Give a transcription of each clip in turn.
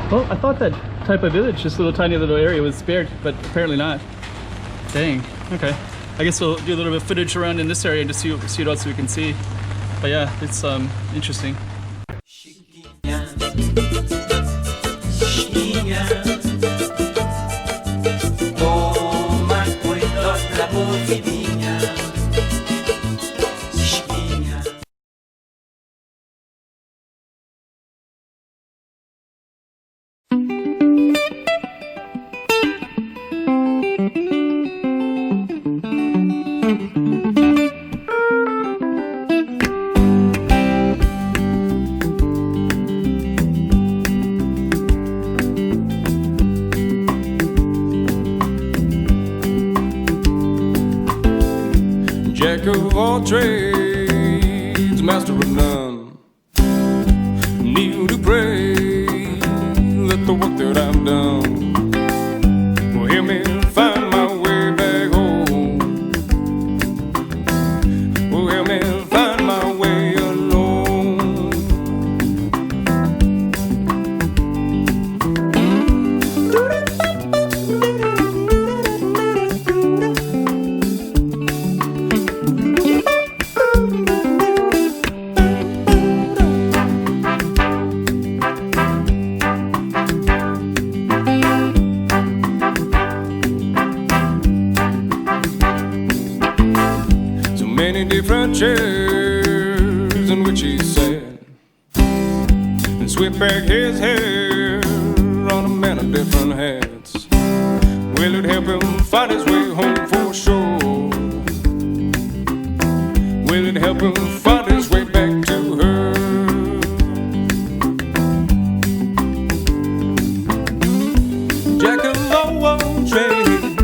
Well, I thought that Taipa village, this little tiny little area, was spared, but apparently not. Dang. Okay. I guess we'll do a little bit of footage around in this area and just see what else we can see. But yeah, it's interesting. Jack of all trades, master of none. Kneel to pray, let the work that I've done will help me find my way back home. Will help me find my way alone. Many different chairs in which he sat and swept back his hair on a man of different hats. Will it help him find his way home for sure? Will it help him find his way back to her? Jack of all trades,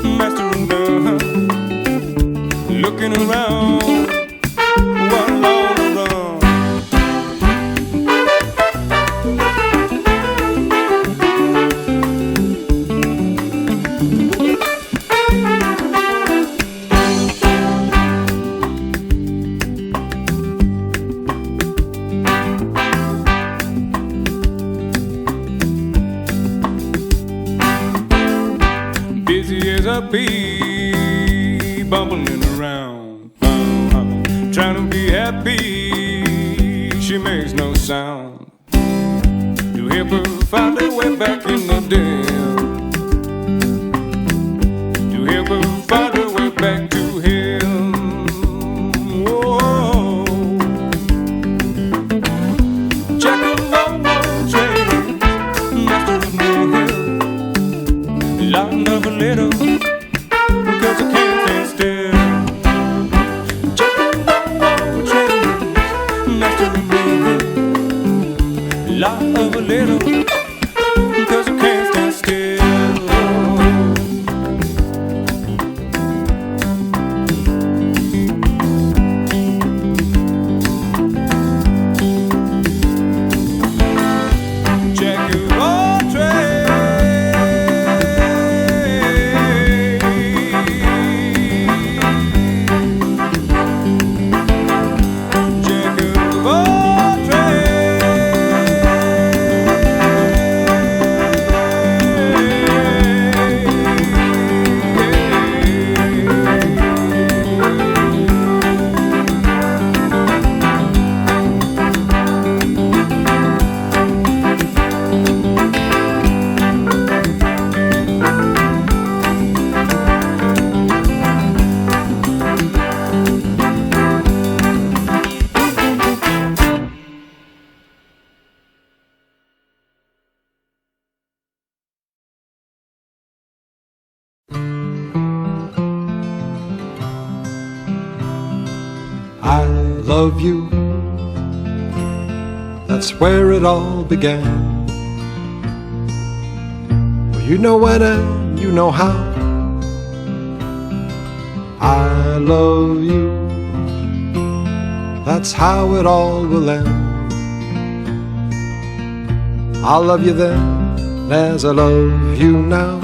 master of none. Looking around, one long run. Busy as a bee, bumbling around, trying to be happy. She makes no sound to help her find her way back in the den. To help her find her way back to him. Whoa. Jack of all trades, master of none. Lighten up a little, 'cause I can't stand still. Light of a little, 'cause I can't stand still. Jack of all I love you, that's where it all began. Well, you know when and you know how. I love you, that's how it all will end. I'll love you then as I love you now.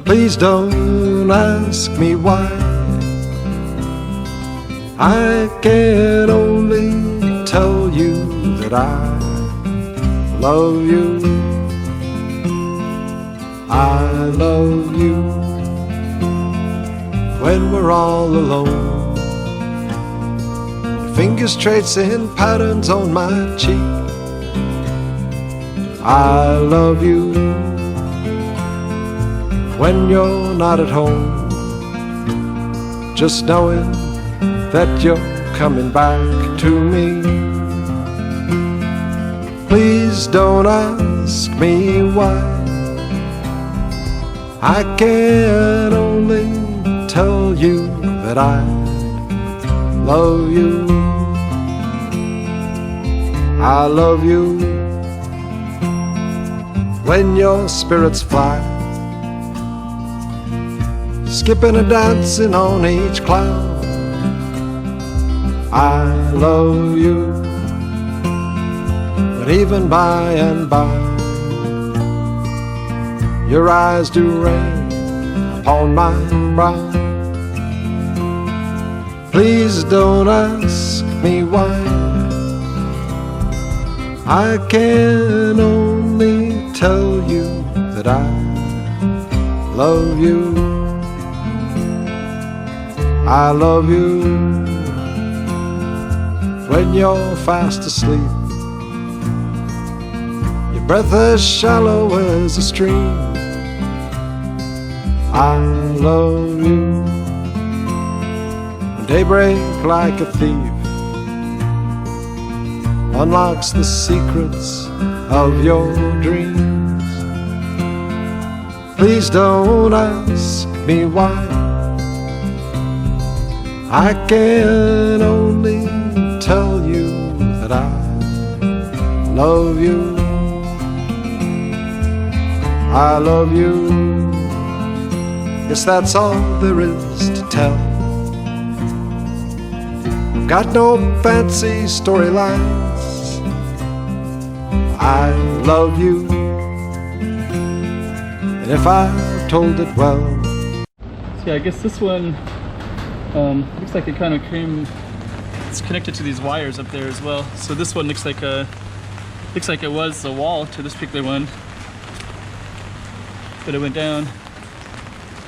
Please don't ask me why, I can only tell you that I love you. I love you. When we're all alone, your fingers tracing patterns on my cheek. I love you. When you're not at home, just knowing that you're coming back to me. Please don't ask me why. I can only tell you that I love you. I love you. When your spirits fly, skipping and dancing on each cloud. I love you. But even by and by, your eyes do rain upon my brow. Please don't ask me why. I can only tell you that I love you. I love you. When you're fast asleep, your breath as shallow as a stream. I love you. When daybreak like a thief unlocks the secrets of your dreams. Please don't ask me why. I can only tell you that I love you. I love you. Yes, that's all there is to tell. I've got no fancy storylines. I love you. And if I've told it well. So yeah, I guess this one looks like it kind of came. It's connected to these wires up there as well. So this one looks like it was a wall to this particular one, but it went down.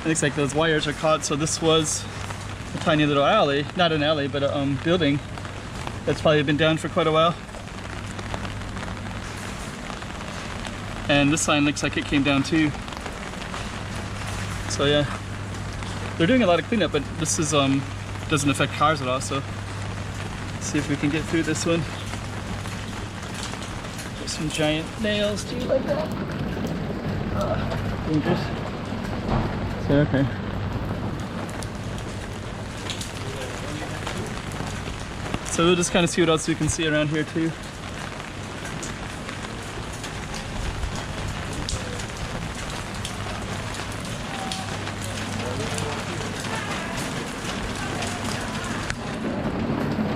It looks like those wires are caught. So this was a tiny little alley, not an alley, but a building that's probably been down for quite a while. And this sign looks like it came down too. So yeah, they're doing a lot of cleanup, but this is doesn't affect cars at all. So let's see if we can get through this one. There's some giant nails. Do you like that? Dangerous. So okay. So we'll just kind of see what else we can see around here too.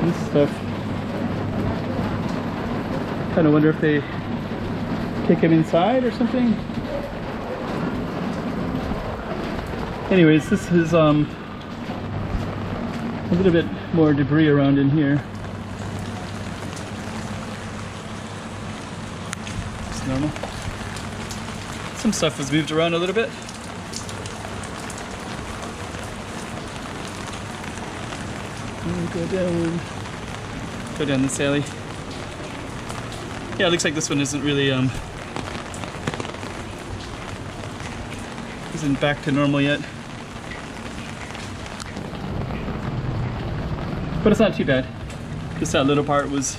This stuff. Kind of wonder if they take him inside or something. Anyways, this is a little bit more debris around in here. It's normal. Some stuff was moved around a little bit. Go down this alley. Yeah, it looks like this one isn't really isn't back to normal yet. But it's not too bad. Just that little part was,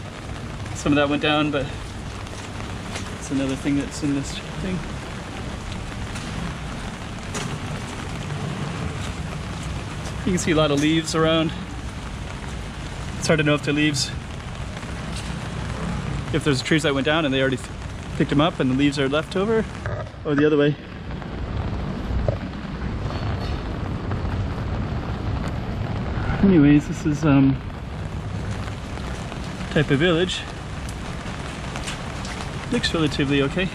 some of that went down, but it's another thing that's in this thing. You can see a lot of leaves around. It's hard to know if they're leaves. If there's trees that went down and they already picked them up and the leaves are left over, or the other way. Anyways, this is Taipa village. Looks relatively okay.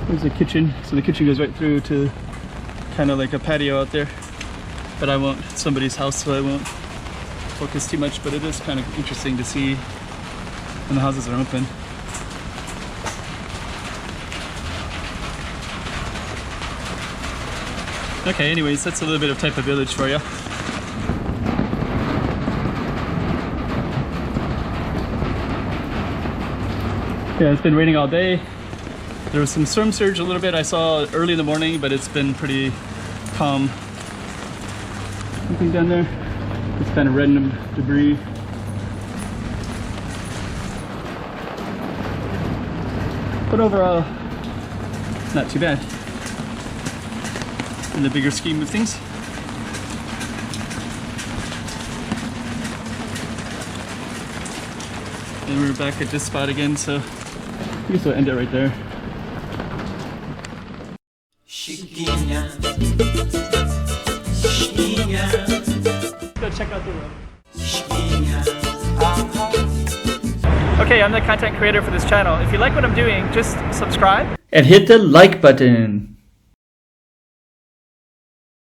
There's a kitchen, so the kitchen goes right through to kind of like a patio out there. But I won't, it's somebody's house, so I won't focus too much, but it is kind of interesting to see and the houses are open. Okay, anyways, that's a little bit of Taipa village for you. Yeah, it's been raining all day. There was some storm surge a little bit I saw early in the morning, but it's been pretty calm. Something down there, it's kind of random debris. But overall, not too bad in the bigger scheme of things. And we're back at this spot again, so I guess we'll end it right there. Go check out the road. Okay, I'm the content creator for this channel. If you like what I'm doing, just subscribe and hit the like button.